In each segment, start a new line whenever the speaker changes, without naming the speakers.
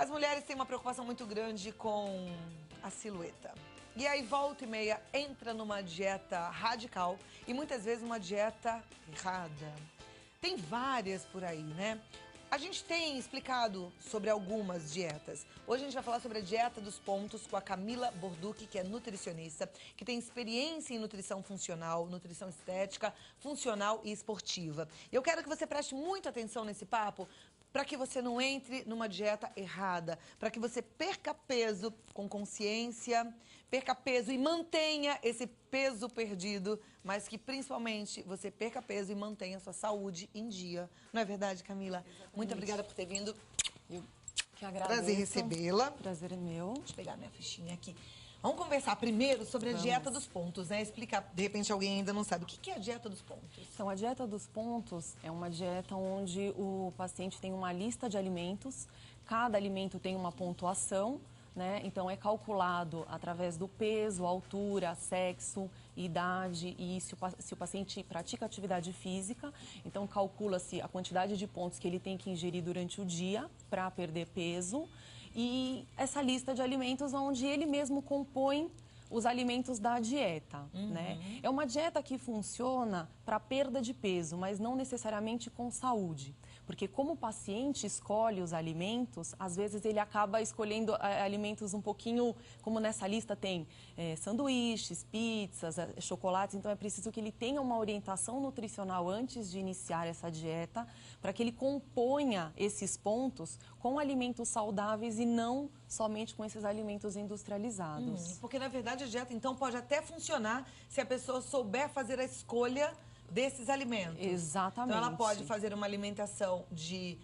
As mulheres têm uma preocupação muito grande com a silhueta. E aí, volta e meia, entra numa dieta radical e muitas vezes uma dieta errada. Tem várias por aí, né? A gente tem explicado sobre algumas dietas. Hoje a gente vai falar sobre a dieta dos pontos com a Camila Borducchi, que é nutricionista, que tem experiência em nutrição funcional, nutrição estética, funcional e esportiva. Eu quero que você preste muita atenção nesse papo, para que você não entre numa dieta errada, para que você perca peso com consciência, perca peso e mantenha esse peso perdido, mas que principalmente você perca peso e mantenha sua saúde em dia. Não é verdade, Camila?
Exatamente.
Muito obrigada por ter vindo.
Eu que agradeço.
Prazer recebê-la.
Prazer é meu.
Deixa eu pegar minha fichinha aqui. Vamos conversar primeiro sobre a dieta dos pontos, né? Explicar, de repente alguém ainda não sabe. O que é a dieta dos pontos?
Então, a dieta dos pontos é uma dieta onde o paciente tem uma lista de alimentos, cada alimento tem uma pontuação, né? Então, é calculado através do peso, altura, sexo, idade e se o paciente pratica atividade física, então calcula-se a quantidade de pontos que ele tem que ingerir durante o dia para perder peso e essa lista de alimentos onde ele mesmo compõe os alimentos da dieta, né? É uma dieta que funciona para perda de peso, mas não necessariamente com saúde. Porque como o paciente escolhe os alimentos, às vezes ele acaba escolhendo alimentos um pouquinho, como nessa lista tem sanduíches, pizzas, chocolates, então é preciso que ele tenha uma orientação nutricional antes de iniciar essa dieta, para que ele componha esses pontos com alimentos saudáveis e não somente com esses alimentos industrializados.
Porque, na verdade, a dieta, então, pode até funcionar se a pessoa souber fazer a escolha desses alimentos.
Exatamente.
Então, ela pode fazer uma alimentação de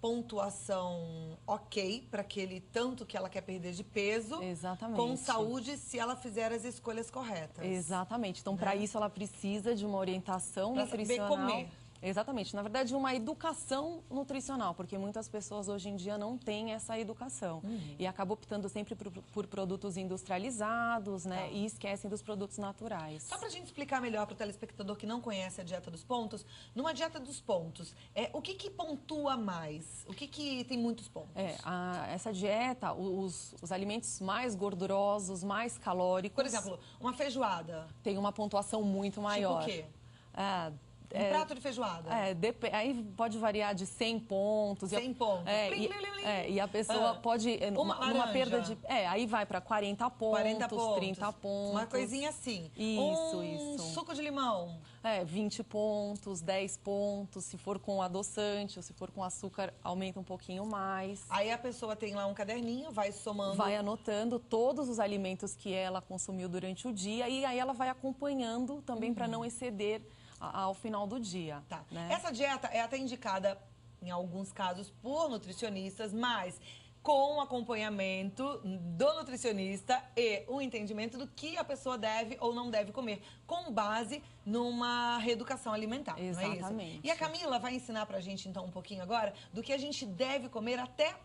pontuação ok para aquele tanto que ela quer perder de peso.
Exatamente.
Com saúde, se ela fizer as escolhas corretas.
Exatamente. Então, para isso, ela precisa de uma orientação nutricional.
Saber comer.
Exatamente. Na verdade, uma educação nutricional, porque muitas pessoas hoje em dia não têm essa educação. E acabam optando sempre por produtos industrializados, né? E esquecem dos produtos naturais.
Só pra gente explicar melhor para o telespectador que não conhece a dieta dos pontos, numa dieta dos pontos, o que pontua mais? O que tem muitos pontos?
Essa dieta, os alimentos mais gordurosos, mais calóricos...
Por exemplo, uma feijoada.
Tem uma pontuação muito maior.
Tipo o quê? Um prato de feijoada?
Aí pode variar de 100 pontos.
100 pontos.
E a pessoa pode... Numa perda de... aí vai para 40 pontos, 30 pontos.
Uma coisinha assim.
Isso.
Um suco de limão.
20 pontos, 10 pontos. Se for com adoçante ou se for com açúcar, aumenta um pouquinho mais.
Aí a pessoa tem lá um caderninho, vai somando...
Vai anotando todos os alimentos que ela consumiu durante o dia e aí ela vai acompanhando também para não exceder ao final do dia.
Tá.
Né?
Essa dieta é até indicada, em alguns casos, por nutricionistas, mas com acompanhamento do nutricionista e o entendimento do que a pessoa deve ou não deve comer, com base numa reeducação alimentar.
Exatamente.
Não é isso? E a Camila vai ensinar pra gente, então, um pouquinho agora, do que a gente deve comer até...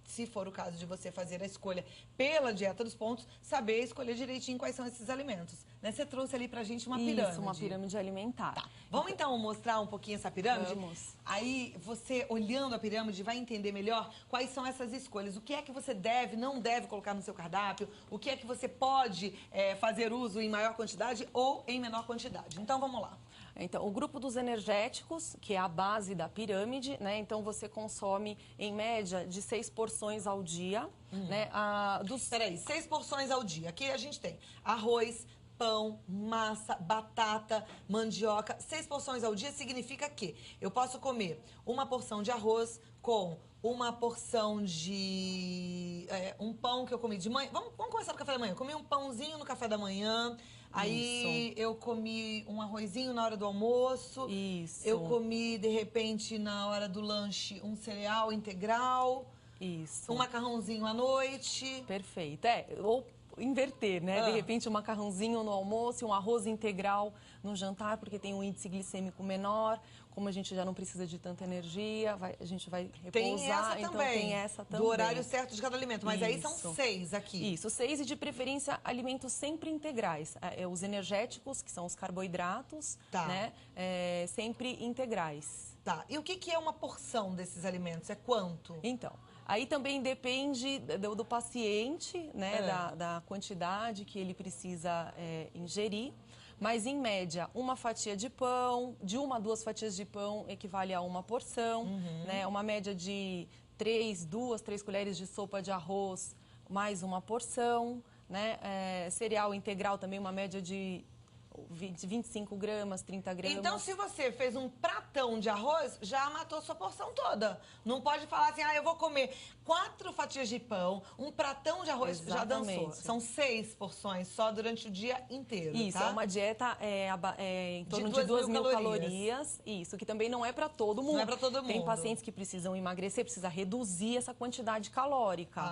se for o caso de você fazer a escolha pela dieta dos pontos, saber escolher direitinho quais são esses alimentos. Né? Você trouxe ali pra gente uma pirâmide.
Isso, uma pirâmide alimentar.
Tá. Vamos então mostrar um pouquinho essa pirâmide?
Vamos.
Aí você, olhando a pirâmide, vai entender melhor quais são essas escolhas. O que é que você deve, não deve colocar no seu cardápio. O que é que você pode fazer uso em maior quantidade ou em menor quantidade. Então, vamos lá.
Então, o grupo dos energéticos, que é a base da pirâmide, né? Então, você consome, em média, de 6 porções ao dia, né?
Peraí, 6 porções ao dia. Aqui a gente tem arroz, pão, massa, batata, mandioca. 6 porções ao dia significa que eu posso comer uma porção de arroz com uma porção de... um pão que eu comi de manhã. Vamos começar no café da manhã. Eu comi um pãozinho no café da manhã. Aí eu comi um arrozinho na hora do almoço.
Isso.
Eu comi, de repente, na hora do lanche, um cereal integral.
Isso.
Um macarrãozinho à noite.
Perfeito. Ou inverter, né? De repente, um macarrãozinho no almoço e um arroz integral no jantar, porque tem um índice glicêmico menor. Como a gente já não precisa de tanta energia, a gente vai repousar.
Tem essa
então
também.
Tem essa também.
Do horário certo de cada alimento. Mas aí são 6 aqui.
Isso, 6 e de preferência alimentos sempre integrais. Os energéticos, que são os carboidratos, né? Sempre integrais.
Tá. E o que é uma porção desses alimentos? É quanto?
Então, Aí também depende do paciente, né, da quantidade que ele precisa ingerir. Mas, em média, uma fatia de pão, de 1 a 2 fatias de pão equivale a uma porção, né? Uma média de 2, 3 colheres de sopa de arroz, mais uma porção, né? Cereal integral também, uma média de 25 gramas, 30 gramas.
Então, se você fez um pratão de arroz, já matou sua porção toda. Não pode falar assim, eu vou comer 4 fatias de pão, um pratão de arroz, já dançou. São 6 porções só durante o dia inteiro,
Isso,
tá?
é uma dieta em torno de 2.000 calorias. Isso, que também não é para todo mundo.
Não é para todo mundo.
Tem pacientes que precisam emagrecer, precisa reduzir essa quantidade calórica.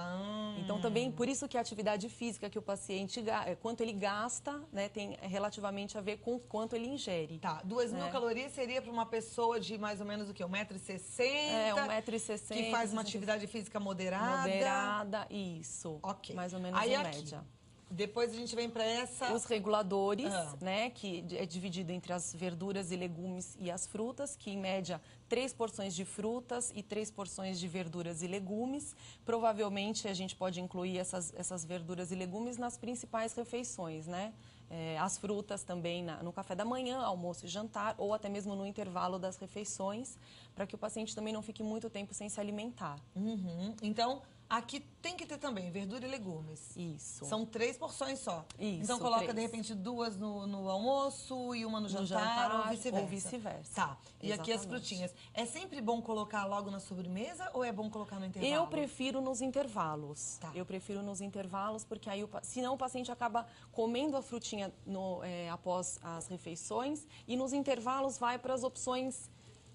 Então, também, por isso que a atividade física que o paciente, quanto ele gasta, né, tem relativamente a ver com quanto ele ingere.
Tá, 2.000 calorias seria para uma pessoa de mais ou menos o quê? 1,60 m?
1,60 m.
Que faz uma atividade física moderada.
Moderada, isso.
Ok.
Mais ou menos
aí,
em
aqui,
média.
Depois a gente vem para essa...
Os reguladores, né, que é dividido entre as verduras e legumes e as frutas, que em média 3 porções de frutas e 3 porções de verduras e legumes. Provavelmente a gente pode incluir essas verduras e legumes nas principais refeições, né? As frutas também no café da manhã, almoço e jantar, ou até mesmo no intervalo das refeições, para que o paciente também não fique muito tempo sem se alimentar.
Então, aqui tem que ter também verdura e legumes.
Isso.
São 3 porções só.
Isso,
então, coloca,
3.
de repente, 2 no almoço e uma no jantar, ou vice-versa. Tá. E
Exatamente.
aqui as frutinhas. É sempre bom colocar logo na sobremesa ou é bom colocar no intervalo?
Eu prefiro nos intervalos.
Tá.
Eu prefiro nos intervalos, porque aí, senão o paciente acaba comendo a frutinha após as refeições e nos intervalos vai para as opções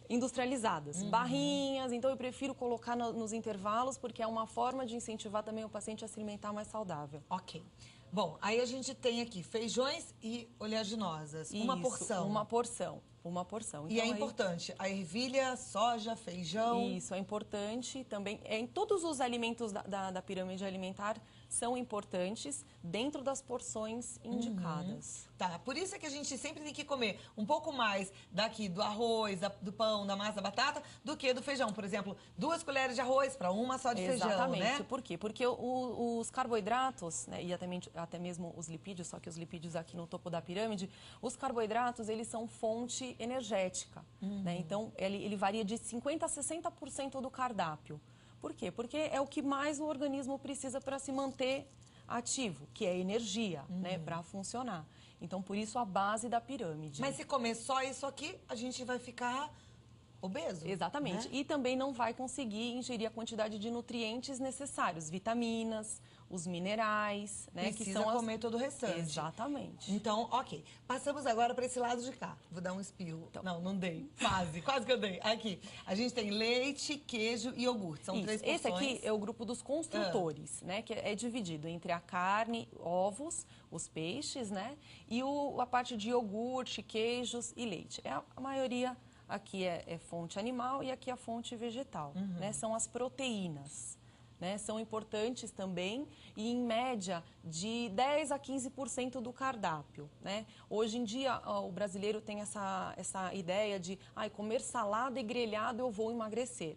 industrializadas, barrinhas. Então eu prefiro colocar nos intervalos, porque é uma forma de incentivar também o paciente a se alimentar mais saudável.
Ok. Bom, aí a gente tem aqui feijões e oleaginosas.
Isso,
uma porção.
Uma porção. Uma porção.
E
então,
é importante, a ervilha, soja, feijão...
Isso, é importante também. Em todos os alimentos da pirâmide alimentar são importantes dentro das porções indicadas.
Tá, por isso é que a gente sempre tem que comer um pouco mais daqui do arroz, do pão, da massa, da batata, do que do feijão. Por exemplo, 2 colheres de arroz para uma só de feijão, né?
Exatamente. Por quê? Porque os carboidratos, né, e até mesmo os lipídios, só que os lipídios aqui no topo da pirâmide, os carboidratos, eles são fonte energética, né? Então, ele varia de 50% a 60% do cardápio. Por quê? Porque é o que mais o organismo precisa para se manter ativo, que é energia, né, para funcionar. Então, por isso, a base da pirâmide.
Mas se comer só isso aqui, a gente vai ficar obeso.
Exatamente.
Né?
E também não vai conseguir ingerir a quantidade de nutrientes necessários, vitaminas, os minerais, né?
Precisa
que são
comer todo o restante.
Exatamente.
Então, ok. Passamos agora para esse lado de cá. Vou dar um espirro.
Então.
Não dei. Quase que eu dei. Aqui. A gente tem leite, queijo e iogurte. São 3 porções.
Esse aqui é o grupo dos construtores, né? Que é dividido entre a carne, ovos, os peixes, né? E a parte de iogurte, queijos e leite. A maioria aqui é fonte animal e aqui é a fonte vegetal, né? São as proteínas. Né, são importantes também e, em média, de 10% a 15% do cardápio. Né? Hoje em dia, o brasileiro tem essa ideia de comer salada e grelhado eu vou emagrecer.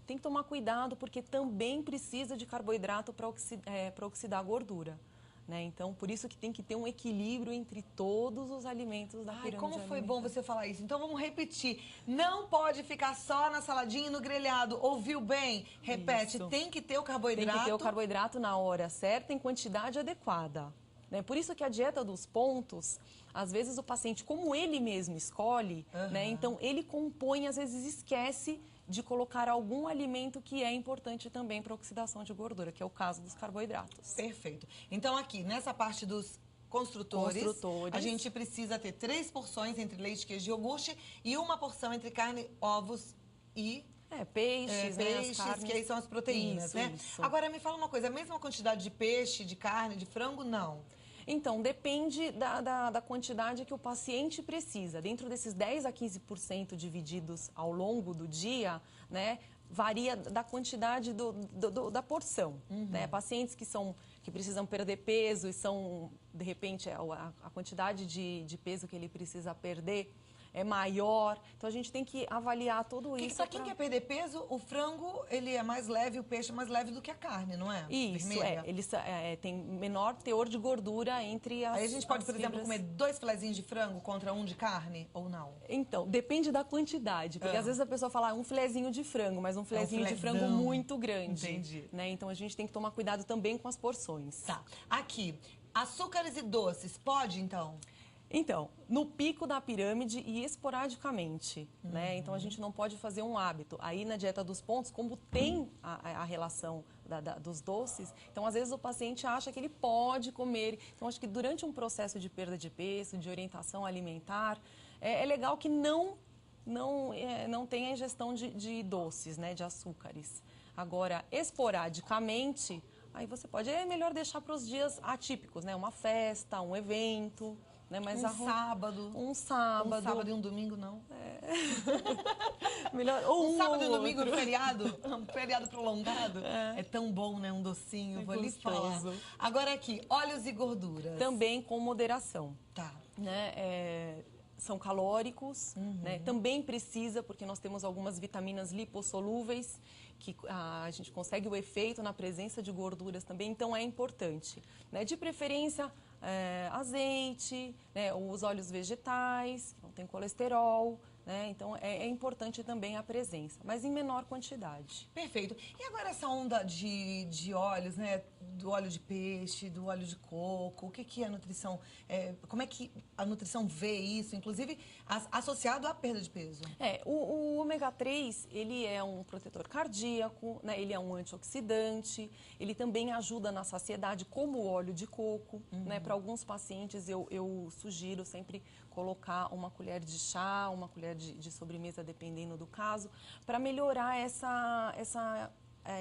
Tem que tomar cuidado porque também precisa de carboidrato para oxidar a gordura. Né? Então, por isso que tem que ter um equilíbrio entre todos os alimentos da pirâmide
como foi
alimentar.
bom você falar isso. Então, vamos repetir. Não pode ficar só na saladinha e no grelhado. Ouviu bem? Repete.
Isso.
Tem que ter o carboidrato.
Tem que ter o carboidrato na hora certa, em quantidade adequada. Né? Por isso que a dieta dos pontos, às vezes o paciente, como ele mesmo escolhe, né? Então ele compõe, às vezes esquece de colocar algum alimento que é importante também para a oxidação de gordura, que é o caso dos carboidratos.
Perfeito. Então, aqui, nessa parte dos construtores, a gente precisa ter 3 porções entre leite, queijo e iogurte e uma porção entre carne, ovos e...
Peixes, né,
peixes, que aí são as proteínas,
isso,
né?
Isso.
Agora, me fala uma coisa, a mesma quantidade de peixe, de carne, de frango, não?
Então, depende da quantidade que o paciente precisa. Dentro desses 10% a 15% divididos ao longo do dia, né, varia da quantidade da porção. Né? Pacientes que precisam perder peso e são, de repente, a quantidade de peso que ele precisa perder é maior. Então, a gente tem que avaliar tudo isso.
Pra quem quer perder peso, o frango, ele é mais leve, o peixe é mais leve do que a carne, não é?
Isso,
Vermelha.
Eles tem menor teor de gordura entre as
Aí a gente pode, por exemplo,
fibras.
comer 2 filezinhos de frango contra 1 de carne, ou não?
Então, depende da quantidade. Porque às vezes a pessoa fala um filezinho de frango, mas um filezinho de frango muito grande.
Entendi.
Né? Então, a gente tem que tomar cuidado também com as porções.
Tá. Aqui, açúcares e doces, pode, então?
Então, no pico da pirâmide e esporadicamente, né? Então, a gente não pode fazer um hábito. Aí, na dieta dos pontos, como tem a relação dos doces, então, às vezes, o paciente acha que ele pode comer. Então, acho que durante um processo de perda de peso, de orientação alimentar, é legal que não tenha ingestão de doces, né? De açúcares. Agora, esporadicamente, aí você pode... É melhor deixar para os dias atípicos, né? Uma festa, um evento... Né? Mas
sábado.
Um sábado.
Um sábado e um domingo, não.
Melhor,
um sábado e um domingo, feriado. Um feriado prolongado. É tão bom, né? Um docinho, vou lhe falar. Agora aqui, óleos e gorduras.
Também com moderação.
Tá.
Né? São calóricos, né? Também precisa, porque nós temos algumas vitaminas lipossolúveis, que a gente consegue o efeito na presença de gorduras também, então é importante. Né? De preferência, azeite, né? Os óleos vegetais, que não tem colesterol, né? Então é importante também a presença, mas em menor quantidade.
Perfeito. E agora essa onda de óleos, né? Do óleo de peixe, do óleo de coco, o que é a nutrição? Como é que a nutrição vê isso, inclusive associado à perda de peso?
O ômega 3, ele é um protetor cardíaco, né? Ele é um antioxidante, ele também ajuda na saciedade, como o óleo de coco, né? Para alguns pacientes eu sugiro sempre colocar uma colher de chá, uma colher de sobremesa, dependendo do caso, para melhorar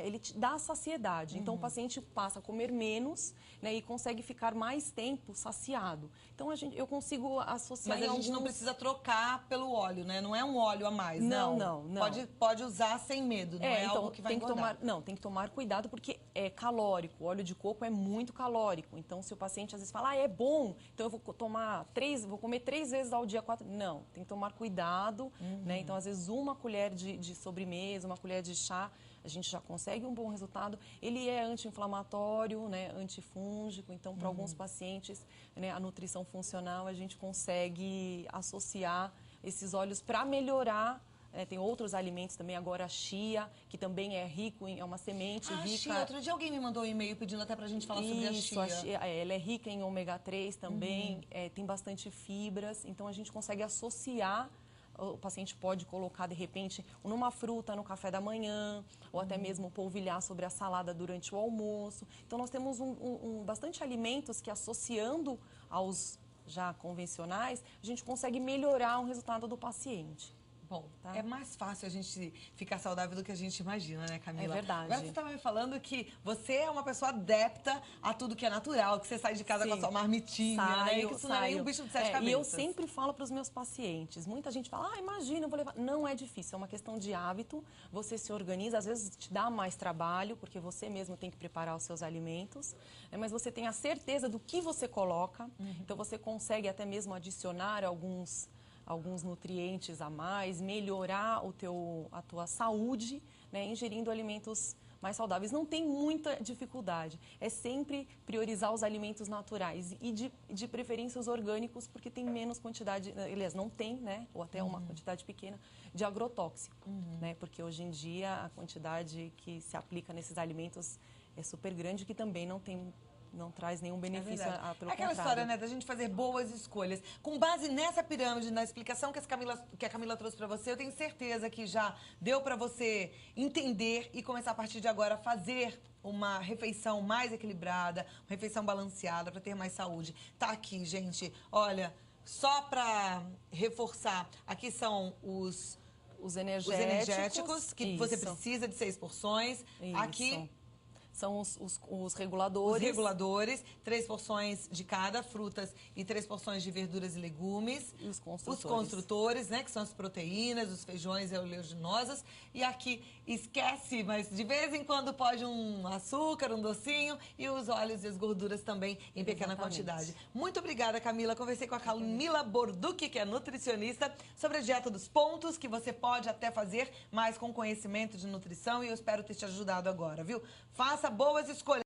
ele te dá saciedade. Então, o paciente passa a comer menos, né, e consegue ficar mais tempo saciado. Então, eu consigo associar...
Mas a gente não precisa trocar pelo óleo, né? Não é um óleo a mais, não.
Não.
Pode usar sem medo, não é
então,
algo que vai engordar.
Tem que tomar cuidado porque é calórico. O óleo de coco é muito calórico. Então, se o paciente às vezes fala, é bom, então eu vou comer 3 vezes ao dia, 4... Não, tem que tomar cuidado, né? Então, às vezes, uma colher de sobremesa, uma colher de chá, a gente já consegue um bom resultado. Ele é anti-inflamatório, né, antifúngico, então para alguns pacientes, né, a nutrição funcional a gente consegue associar esses óleos para melhorar. Tem outros alimentos também, agora a chia, que também é rico, é uma semente rica.
Chia, outro dia alguém me mandou um e-mail pedindo até pra gente falar sobre a chia.
Ela é rica em ômega 3 também, tem bastante fibras, então a gente consegue associar. O paciente pode colocar, de repente, numa fruta no café da manhã, ou até mesmo polvilhar sobre a salada durante o almoço. Então, nós temos bastante alimentos que, associando aos já convencionais, a gente consegue melhorar o resultado do paciente.
Bom, é mais fácil a gente ficar saudável do que a gente imagina, né, Camila?
É verdade.
Agora você estava me falando que você é uma pessoa adepta a tudo que é natural, que você sai de casa com a sua marmitinha, né? E que isso não é nem um bicho de 7 cabeças.
E eu sempre falo para os meus pacientes, muita gente fala, imagina, eu vou levar... Não é difícil, é uma questão de hábito, você se organiza, às vezes te dá mais trabalho, porque você mesmo tem que preparar os seus alimentos, né? Mas você tem a certeza do que você coloca, então você consegue até mesmo adicionar alguns nutrientes a mais, melhorar a tua saúde, né, ingerindo alimentos mais saudáveis. Não tem muita dificuldade. É sempre priorizar os alimentos naturais e de preferência os orgânicos, porque tem menos quantidade, aliás, não tem, né, ou até uma quantidade pequena de agrotóxico, né, porque hoje em dia a quantidade que se aplica nesses alimentos é super grande, que também não traz nenhum benefício, pelo
aquela
contrário.
história, né, da gente fazer boas escolhas. Com base nessa pirâmide, na explicação que a Camila trouxe pra você, eu tenho certeza que já deu pra você entender e começar a partir de agora a fazer uma refeição mais equilibrada, uma refeição balanceada pra ter mais saúde. Tá aqui, gente. Olha, só pra reforçar, aqui são os
energéticos
que você precisa de 6 porções.
Isso.
Aqui
são os reguladores.
Os reguladores, 3 porções de cada, frutas e 3 porções de verduras e legumes.
E os construtores.
Os construtores, né, que são as proteínas, os feijões e oleaginosas. E aqui, esquece, mas de vez em quando pode um açúcar, um docinho e os óleos e as gorduras também em pequena quantidade. Muito obrigada, Camila. Conversei com a Camila Borducchi, que é nutricionista, sobre a dieta dos pontos, que você pode até fazer, mas com conhecimento de nutrição, e eu espero ter te ajudado agora, viu? Faça boas escolhas.